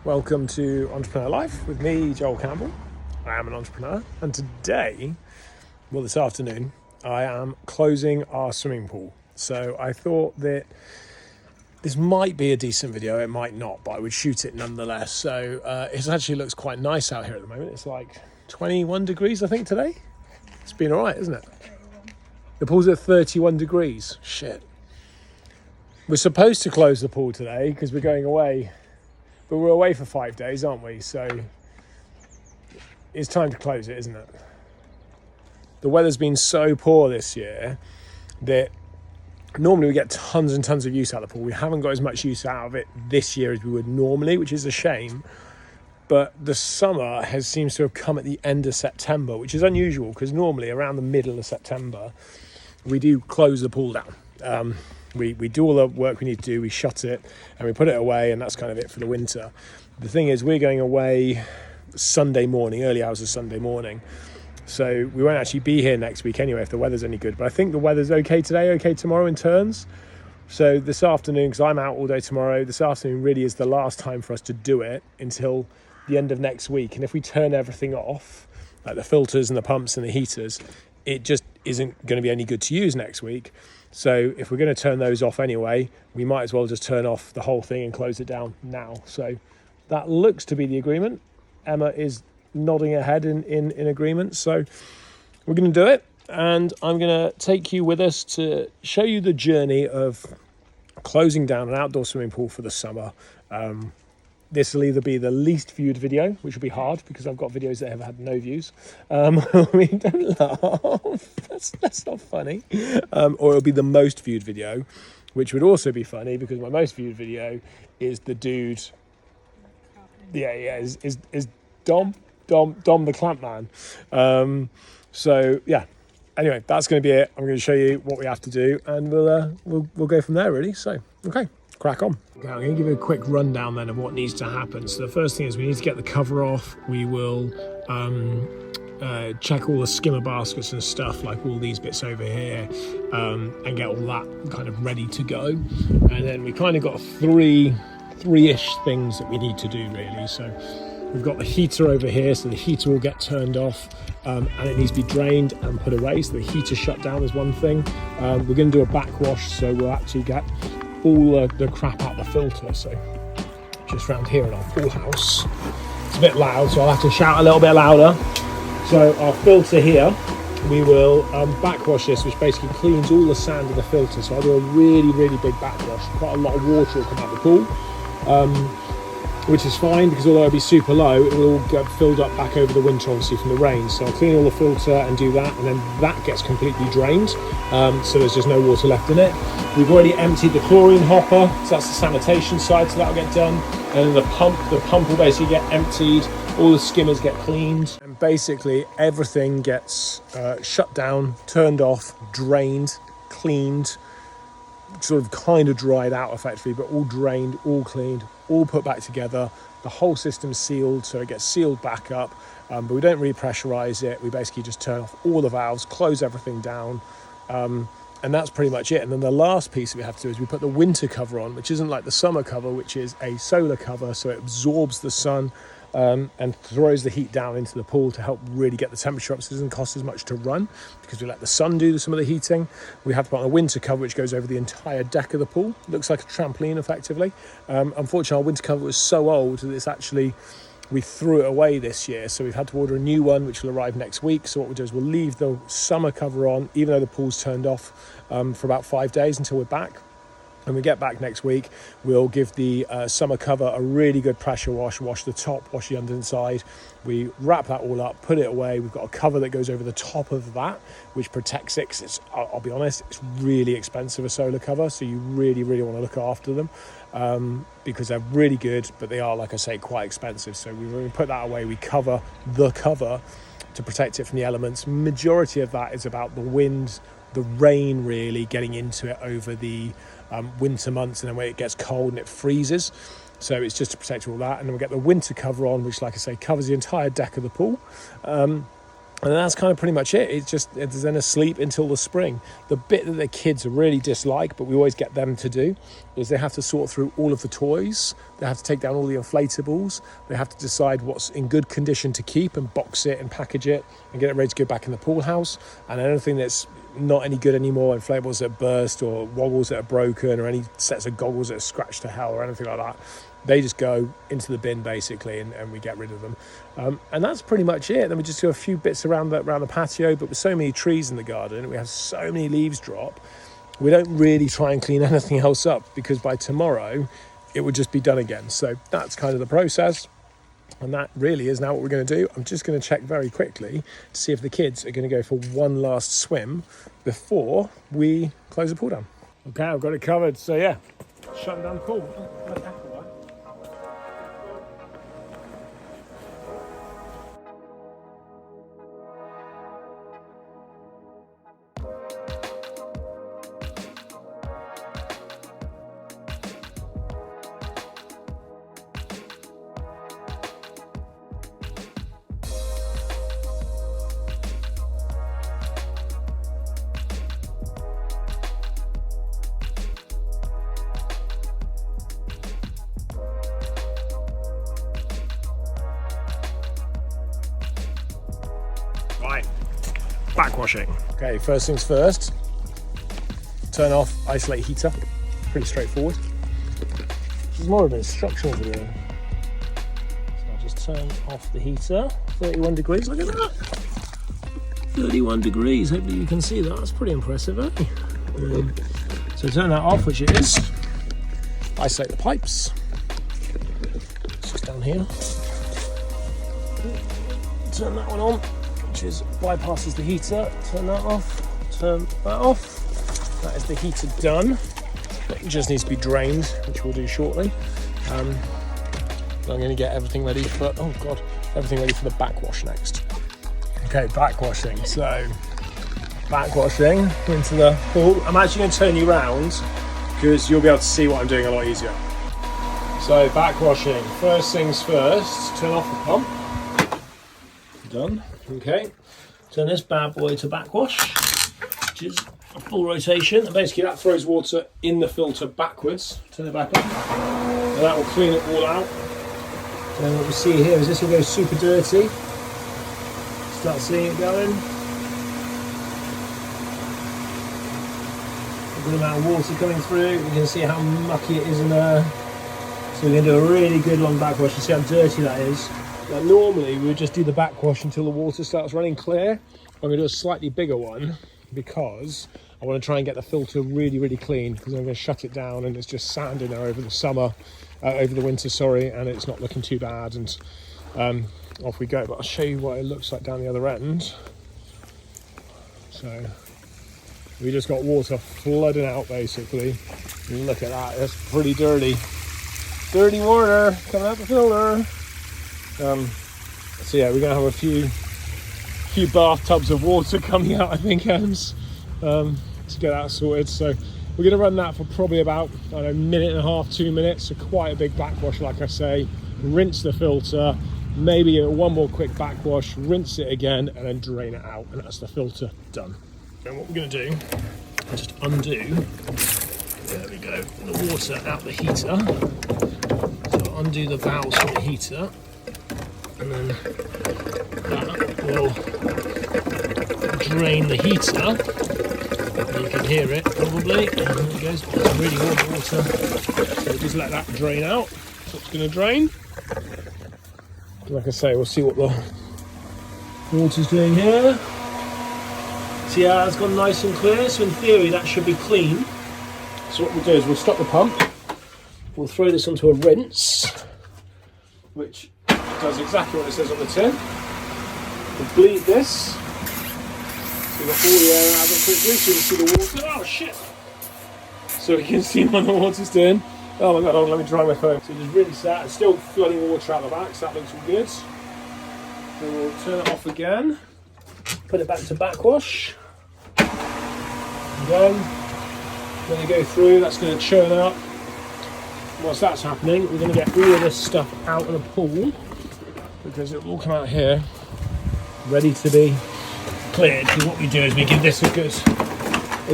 Welcome to Entrepreneur Life with me, Joel Campbell. I am an entrepreneur, and today, this afternoon, I am closing our swimming pool. So I thought that this might be a decent video, it might not, but I would shoot it nonetheless. So it actually looks quite nice out here at the moment. It's like 21 degrees, I think, today. It's been all right, isn't it? The pool's at 31 degrees. Shit. We're supposed to close the pool today because we're going away. But we're away for 5 days, aren't we? So it's time to close it, isn't it? The weather's been so poor this year that normally we get tons and tons of use out of the pool. We haven't got as much use out of it this year as we would normally, which is a shame. But the summer seems to have come at the end of September, which is unusual because normally around the middle of September, we do close the pool down. We do all the work we need to do, we shut it and we put it away, and that's kind of it for the winter. The thing is, we're going away Sunday morning, early hours of Sunday morning. So we won't actually be here next week anyway if the weather's any good. But I think the weather's okay today, okay tomorrow in turns. So this afternoon, because I'm out all day tomorrow, this afternoon really is the last time for us to do it until the end of next week. And if we turn everything off, like the filters and the pumps and the heaters, it just isn't going to be any good to use next week. So if we're going to turn those off anyway, we might as well just turn off the whole thing and close it down now. So that looks to be the agreement. Emma is nodding her head in agreement. So we're going to do it. And I'm going to take you with us to show you the journey of closing down an outdoor swimming pool for the summer. This will either be the least viewed video, which will be hard because I've got videos that have had no views. Don't laugh. That's not funny. Or it'll be the most viewed video, which would also be funny because my most viewed video is the dude. Is Dom the Clamp Man. So yeah. Anyway, that's going to be it. I'm going to show you what we have to do, and we'll go from there. Really. So okay. Crack on. Okay, I'm going to give you a quick rundown then of what needs to happen. So the first thing is we need to get the cover off. We will check all the skimmer baskets and stuff, like all these bits over here, and get all that kind of ready to go. And then we kind of got three-ish things that we need to do really. So we've got the heater over here, so the heater will get turned off and it needs to be drained and put away. So the heater shut down is one thing. We're going to do a backwash, so we'll actually get all the crap out the filter. So just round here in our pool house, it's a bit loud, so I'll have to shout a little bit louder. So our filter here, we will backwash this, which basically cleans all the sand of the filter. So I'll do a really big backwash. Quite a lot of water will come out of the pool, which is fine because although it'll be super low, it will all get filled up back over the winter, obviously from the rain. So I'll clean all the filter and do that, and then that gets completely drained, so there's just no water left in it. We've already emptied the chlorine hopper, so that's the sanitation side, so that'll get done. And then the pump will basically get emptied, all the skimmers get cleaned, and basically everything gets shut down, turned off, drained, cleaned, sort of kind of dried out effectively, but all drained, all cleaned, all put back together. The whole system's sealed, so it gets sealed back up, but we don't repressurize it. We basically just turn off all the valves, close everything down, and that's pretty much it. And then the last piece we have to do is we put the winter cover on, which isn't like the summer cover, which is a solar cover, so it absorbs the sun and throws the heat down into the pool to help really get the temperature up, so it doesn't cost as much to run because we let the sun do some of the heating. We have to put on a winter cover which goes over the entire deck of the pool. It looks like a trampoline effectively. Unfortunately, our winter cover was so old that it's actually, we threw it away this year, so we've had to order a new one which will arrive next week. So what we'll do is we'll leave the summer cover on even though the pool's turned off for about 5 days until we're back. When we get back next week, we'll give the summer cover a really good pressure wash the top, wash the underside. We wrap that all up, put it away. We've got a cover that goes over the top of that, which protects it, because it's, I'll be honest, it's really expensive, a solar cover, so you really want to look after them because they're really good, but they are, like I say, quite expensive. So when we put that away, we cover the cover to protect it from the elements. Majority of that is about the wind, the rain really getting into it over the winter months, and then when it gets cold and it freezes. So it's just to protect all that. And then we'll get the winter cover on, which, like I say, covers the entire deck of the pool. And that's kind of pretty much it. It's then asleep until the spring. The bit that the kids really dislike, but we always get them to do, is they have to sort through all of the toys. They have to take down all the inflatables. They have to decide what's in good condition to keep and box it and package it and get it ready to go back in the pool house. And anything that's not any good anymore, inflatables that burst or woggles that are broken or any sets of goggles that are scratched to hell or anything like that, they just go into the bin basically, and we get rid of them. And that's pretty much it. Then we just do a few bits around the patio, but with so many trees in the garden, we have so many leaves drop, we don't really try and clean anything else up, because by tomorrow it would just be done again. So that's kind of the process, and that really is now what we're going to do. I'm just going to check very quickly to see if the kids are going to go for one last swim before we close the pool down. Okay, I've got it covered. So yeah, shutting down the pool. Right, backwashing. Okay, first things first, turn off isolate heater. Pretty straightforward. This is more of an instructional video. So I'll just turn off the heater. 31 degrees, look at that. 31 degrees, hopefully you can see that. That's pretty impressive, eh? So turn that off, which it is. Isolate the pipes. It's just down here. Turn that one on, which is bypasses the heater. Turn that off, turn that off. That is the heater done. It just needs to be drained, which we'll do shortly. I'm going to get everything ready for, everything ready for the backwash next. Okay, backwashing. So, backwashing into the pool. I'm actually going to turn you round because you'll be able to see what I'm doing a lot easier. So, backwashing. First things first, turn off the pump. Done. Okay. Turn this bad boy to backwash, which is a full rotation, and basically that throws water in the filter backwards. Turn it back on, and that will clean it all out. And what we see here is this will go super dirty. Start seeing it going. A good amount of water coming through. You can see how mucky it is in there. So we're going to do a really good long backwash and see how dirty that is. Now, normally we would just do the backwash until the water starts running clear. I'm going to do a slightly bigger one because I want to try and get the filter really, really clean, because I'm going to shut it down and it's just sand in there over the winter, and it's not looking too bad, and off we go. But I'll show you what it looks like down the other end. So we just got water flooding out basically. Look at that, it's pretty dirty. Dirty water coming out the filter. So yeah, we're going to have a few bathtubs of water coming out, I think, Ems, to get that sorted. So we're going to run that for probably about, I don't know, minute and a half, 2 minutes. So quite a big backwash, like I say. Rinse the filter, maybe one more quick backwash, rinse it again, and then drain it out. And that's the filter done. And what we're going to do is just undo, there we go, the water out the heater. So undo the valves from the heater, and then that will drain the heater. You can hear it probably. And there it goes. It's really warm water. So just let that drain out. So it's going to drain. Like I say, we'll see what the water's doing here. See how it's gone nice and clear. So in theory that should be clean. So what we'll do is we'll stop the pump. We'll throw this onto a rinse, which does exactly what it says on the tin. We'll bleed this. So we've got all the air out of it quickly so you can see the water. Oh shit! So we can see what the water's doing. Oh my god, hold on, let me dry my phone. So just rinse that. It's still flooding water out the back, so that looks all good. Then we'll turn it off again. Put it back to backwash. Again. When you go through, that's going to churn up. Whilst that's happening, we're going to get all of this stuff out of the pool, because it will all come out here ready to be cleared, because what we do is we give this a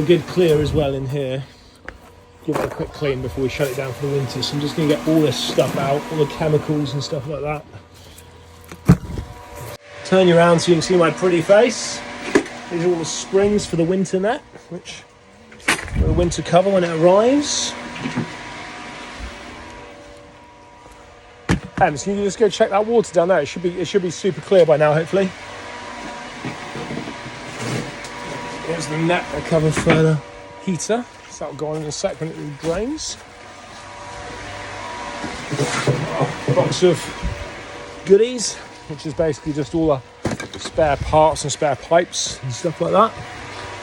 good clear as well in here. Give it a quick clean before we shut it down for the winter. So I'm just going to get all this stuff out, all the chemicals and stuff like that. Turn you around so you can see my pretty face. These are all the springs for the winter net, which are the winter cover when it arrives. So can you just go check that water down there? It should be super clear by now, hopefully. Here's the net cover for the heater. So that'll go on in a sec when it drains. Box of goodies, which is basically just all the spare parts and spare pipes and stuff like that.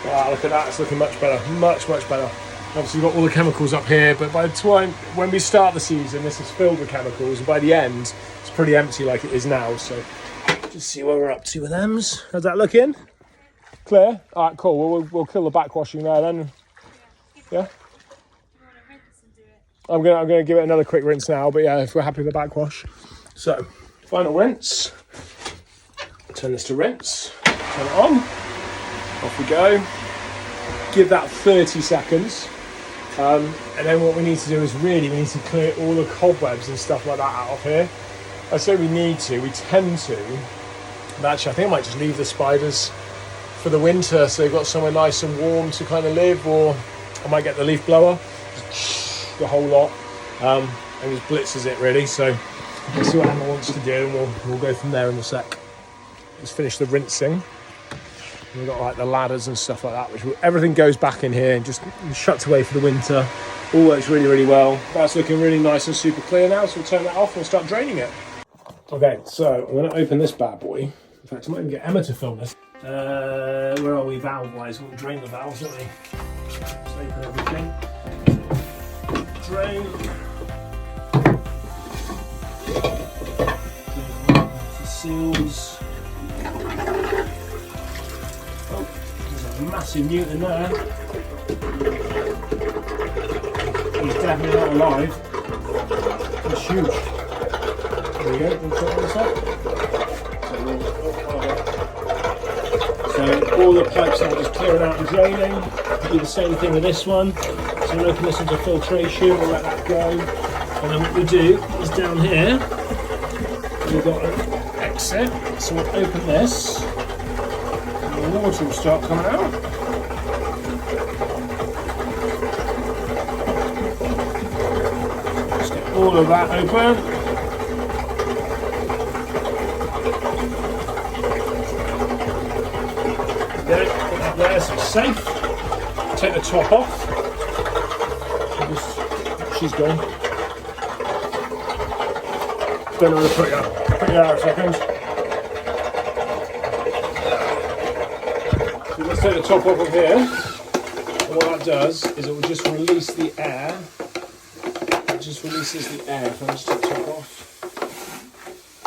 Wow, look at that, it's looking much better, much better. Obviously we've got all the chemicals up here, but by the time, when we start the season, this is filled with chemicals, and by the end, it's pretty empty like it is now, so just see where we're up to with them's. How's that looking? Clear? All right, cool, well, we'll kill the backwashing there then. Yeah? I'm gonna give it another quick rinse now, but yeah, if we're happy with the backwash. So, final rinse. Turn this to rinse, turn it on, off we go. Give that 30 seconds. And then what we need to do is we need to clear all the cobwebs and stuff like that out of here. I say we tend to. And actually, I think I might just leave the spiders for the winter so they've got somewhere nice and warm to kind of live, or I might get the leaf blower, the whole lot, and just blitzes it really. So let's see what Emma wants to do, and we'll go from there in a sec. Let's finish the rinsing. We've got like the ladders and stuff like that, everything goes back in here and just shuts away for the winter. All works really well. That's looking really nice and super clear now, so we'll turn that off and we'll start draining it. Okay, so I'm going to open this bad boy. In fact, I might even get Emma to film this. Where are we valve-wise? We'll drain the valves, don't we? Let's open everything. Drain. The seals. Oh, there's a massive newt in there. He's definitely not alive. It's huge. There we go. We'll check this out. So all the pipes now just clearing out and draining. Do the same thing with this one. So we'll open this into filtration, we'll let that go. And then what we do is down here, we've got an exit. So we'll open this, and the water will start coming out. Just get all of that open. There, put that there so it's safe. Take the top off. She's gone. Don't know where to put you. Put you out a second. So let's take the top off of here. And what that does is it will just release the air. It just releases the air. If I just take the top off.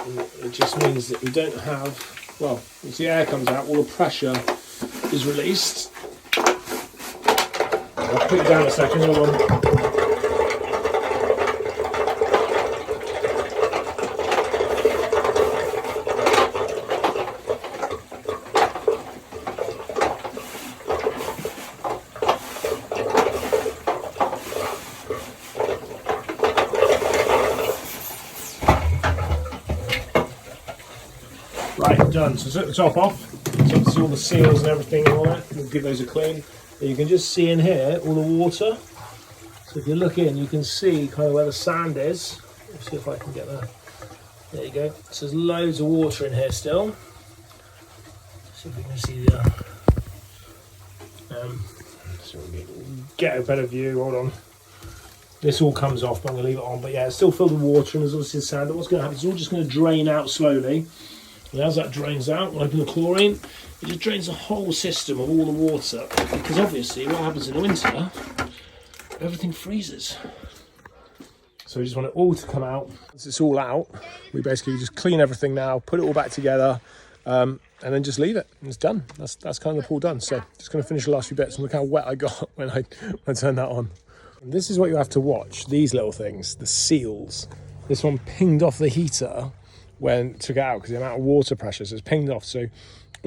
And it just means that we don't have, well, once the air comes out, all the pressure is released. I'll put it down a second, hold on. Right, done. So took the top off. So obviously all the seals and everything on it, we'll give those a clean. And you can just see in here all the water. So if you look in, you can see kind of where the sand is. Let's see if I can get that. There you go. So there's loads of water in here still. Let's see if we can see the. So we get a better view. Hold on. This all comes off, but I'm going to leave it on. But yeah, it's still filled with water, and there's obviously sand. But what's going to happen is it's all just going to drain out slowly. And as that drains out, we'll open the chlorine. It just drains the whole system of all the water, because obviously what happens in the winter, everything freezes. So we just want it all to come out. Once it's all out, we basically just clean everything now, put it all back together, and then just leave it. And it's done. That's kind of the pool done. So just going to finish the last few bits, and look how wet I got when I turned that on. And this is what you have to watch, these little things, the seals. This one pinged off the heater when it took it out because the amount of water pressure, so it's pinged off. So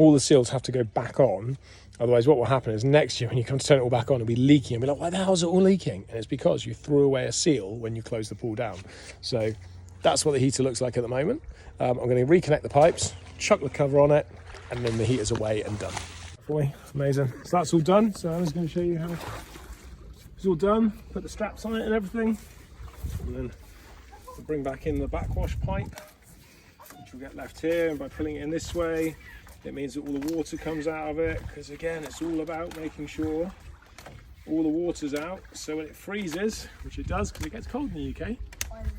all the seals have to go back on. Otherwise, what will happen is next year when you come to turn it all back on, it'll be leaking. And be like, why the hell is it all leaking? And it's because you threw away a seal when you closed the pool down. So that's what the heater looks like at the moment. I'm going to reconnect the pipes, chuck the cover on it, and then the heater's away and done. Boy, amazing. So that's all done. So I was going to show you how it's all done. Put the straps on it and everything. And then we'll bring back in the backwash pipe, which will get left here. And by pulling it in this way, it means that all the water comes out of it, because again, it's all about making sure all the water's out. So when it freezes, which it does because it gets cold in the UK,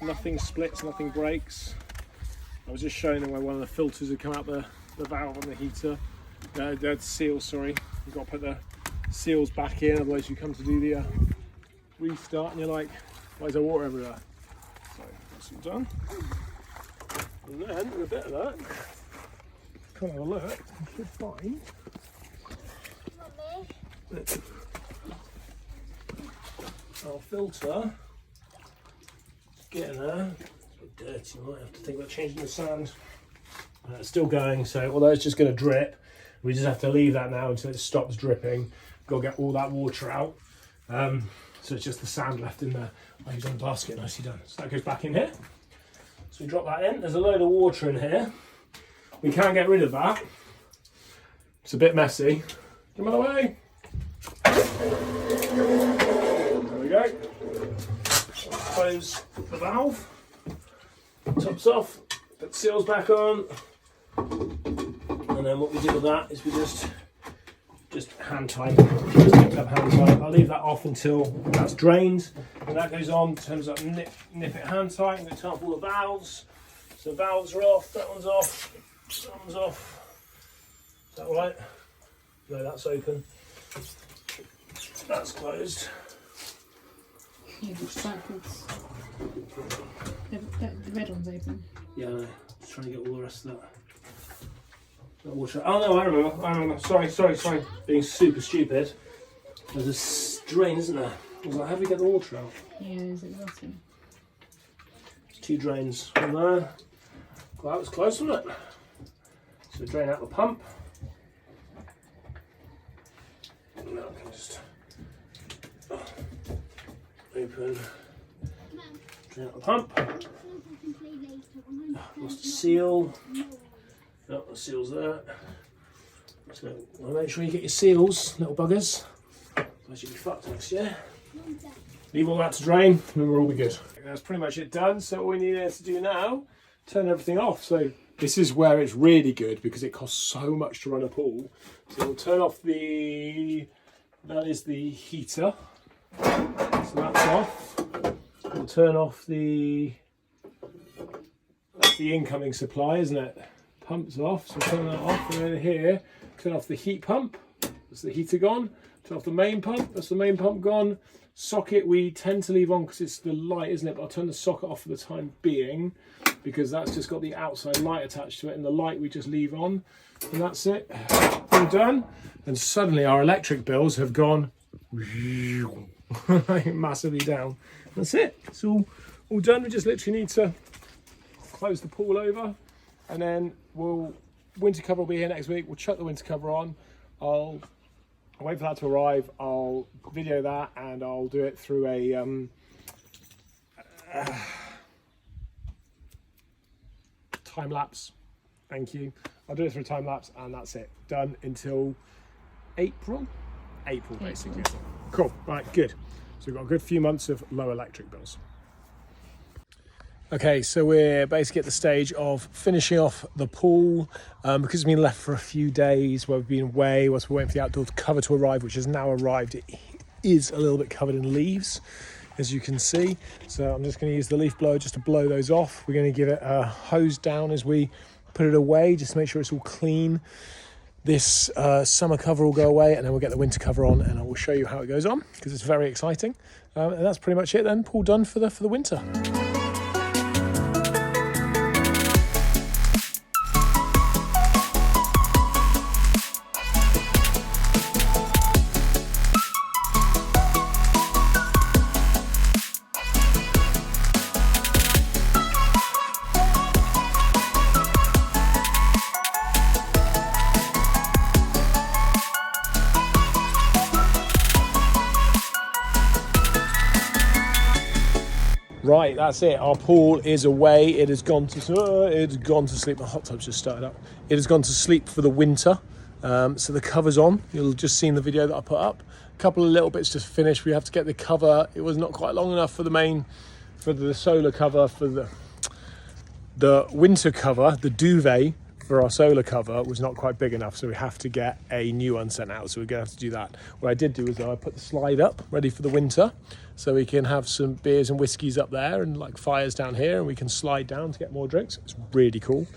nothing splits, nothing breaks. I was just showing them where one of the filters had come out the valve on the heater, the seal, sorry. You've got to put the seals back in, otherwise you come to do the restart and you're like, why is there water everywhere? So that's all done. And then, with a bit of luck, come have a look, you should find our filter. It's getting there. It's a bit dirty, might have to think about changing the sand. It's still going, so although it's just going to drip, we just have to leave that now until it stops dripping. Got to get all that water out. So it's just the sand left in there. I use on the basket, nicely done. So that goes back in here. So we drop that in. There's a load of water in here. We can't get rid of that. It's a bit messy. Come on away. There we go. Close the valve. Tops off. Put the seals back on. And then what we do with that is we just hand tight. Just hand tight. I'll leave that off until that's drained. And that goes on, turns up, nip it hand tight. I'm going to turn off all the valves. So the valves are off, that one's off, that one's off. Is that right? No, that's open. That's closed. Yeah, it's backwards. The red one's open. Yeah, I know. Just trying to get all the rest of that water. Oh no, I remember. Sorry. Being super stupid. There's a drain, isn't there? I was like, how do we get the water out? Yeah, there's exhausting. There's two drains on there. Well, that was close, wasn't it? So drain out the pump. Now I can just open, drain out the pump. Lost the seal. Oh, the seal's there. So make sure you get your seals, little buggers. Otherwise you'll be fucked next year. Leave all that to drain and we'll all be good. That's pretty much it done. So all we need to do now, turn everything off. So this is where it's really good because it costs so much to run a pool. So we'll turn off that is the heater. So that's off. We'll turn off that's the incoming supply, isn't it? Pump's off, so turn that off. And then here, turn off the heat pump. That's the heater gone. Turn off the main pump. That's the main pump gone. Socket we tend to leave on because it's the light, isn't it? But I'll turn the socket off for the time being because that's just got the outside light attached to it, and the light we just leave on. And that's it. All done. And suddenly our electric bills have gone massively down. That's it. It's all done. We just literally need to close the pool over, and then winter cover will be here next week. We'll chuck the winter cover on. I'll wait for that to arrive. I'll video that and I'll do it through a time lapse. Thank you. I'll do it through a time lapse, and that's it. Done until April basically. Cool. Right, good. So we've got a good few months of low electric bills. Okay, so we're basically at the stage of finishing off the pool because it's been left for a few days where we've been away, whilst we're waiting for the outdoor cover to arrive, which has now arrived. It is a little bit covered in leaves, as you can see. So I'm just going to use the leaf blower just to blow those off. We're going to give it a hose down as we put it away, just to make sure it's all clean. This summer cover will go away, and then we'll get the winter cover on, and I will show you how it goes on because it's very exciting. And that's pretty much it then. Pool done for the winter. Right, that's it. Our pool is away. It has gone to sleep. My hot tub's just started up. It has gone to sleep for the winter. So the cover's on. You'll just see in the video that I put up. A couple of little bits to finish. We have to get the cover. It was not quite long enough for the solar cover, for the winter cover. The duvet for our solar cover was not quite big enough, so we have to get a new one sent out. So we're going to have to do that. What I did do is I put the slide up ready for the winter, so we can have some beers and whiskies up there and like fires down here, and we can slide down to get more drinks. It's really cool.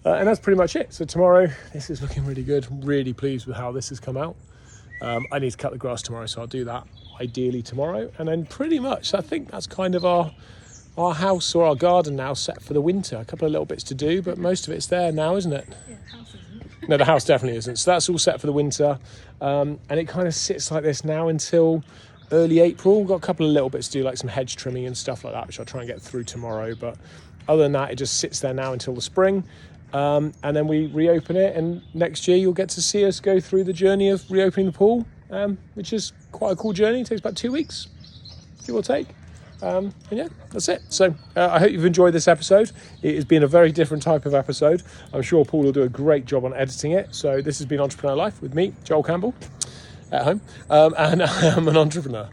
And that's pretty much it. So tomorrow, this is looking really good. I'm really pleased with how this has come out. I need to cut the grass tomorrow, so I'll do that ideally tomorrow. And then pretty much, I think that's kind of our house or our garden now set for the winter. A couple of little bits to do, but most of it's there now, isn't it? Yeah, the house isn't. No, the house definitely isn't. So that's all set for the winter. And it kind of sits like this now until early April. We've got a couple of little bits to do, like some hedge trimming and stuff like that, which I'll try and get through tomorrow. But other than that, it just sits there now until the spring. And then we reopen it, and next year you'll get to see us go through the journey of reopening the pool, which is quite a cool journey. It takes about 2 weeks, give or take. And yeah, that's it. So I hope you've enjoyed this episode. It has been a very different type of episode. I'm sure Paul will do a great job on editing it. So this has been Entrepreneur Life with me, Joel Campbell, at home, and I am an entrepreneur.